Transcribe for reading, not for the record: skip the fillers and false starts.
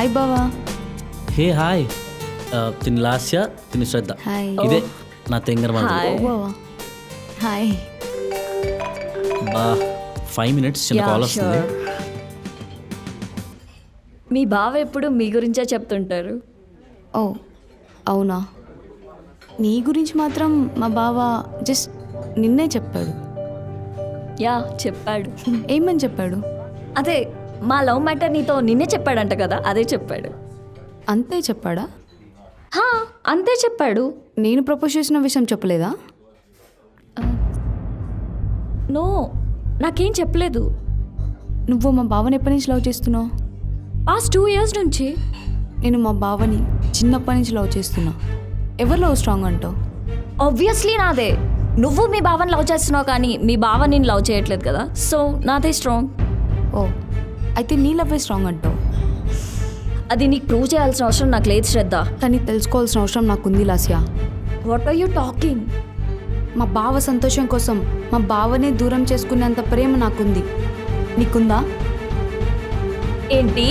Hi బావా. Hey hi. తిని లాస్య, తిని శ్రద్ధ. హాయ్. ఇదే నా తెంగర ఓ బావా. హాయ్. బా 5 minutes చిన్న కాల్ వస్తుంది. మీ బావ ఎప్పుడు మీ గురించే చెప్తుంటారు. ఓ అవునా, నీ గురించి మాత్రం మా బావ జస్ట్ నిన్నే చెప్పాడు. యా చెప్పాడు. ఏమని చెప్పాడు? అదే మా లవ్ మ్యాటర్ నీతో నిన్నే చెప్పాడంట కదా, అదే చెప్పాడు. అంతే చెప్పాడా? హా, అంతే చెప్పాడు. నేను ప్రపోజ్ చేసిన విషయం చెప్పలేదా? నో, నాకేం చెప్పలేదు. నువ్వు మా బావని ఎప్పటి నుంచి లవ్ చేస్తున్నావు? పాస్ట్ 2 years నుంచి. నేను మా బావని చిన్నప్పటి నుంచి లవ్ చేస్తున్నా. ఎవరు లవ్ స్ట్రాంగ్ అంటావు? ఆబ్వియస్లీ నాదే. నువ్వు మీ బావని లవ్ చేస్తున్నావు కానీ మీ బావ నేను లవ్ చేయట్లేదు కదా, సో నాదే స్ట్రాంగ్. ఓ అయితే నీ లవ్వే స్ట్రాంగ్ అంటావు. అది నీకు ప్రూవ్ చేయాల్సిన అవసరం నాకు లేదు శ్రద్ధ. కానీ తెలుసుకోవాల్సిన అవసరం నాకుంది Lasya. What are you talking? మా బావ సంతోషం కోసం మా బావనే దూరం చేసుకునేంత ప్రేమ నాకుంది. నీకుందా? ఏంటి?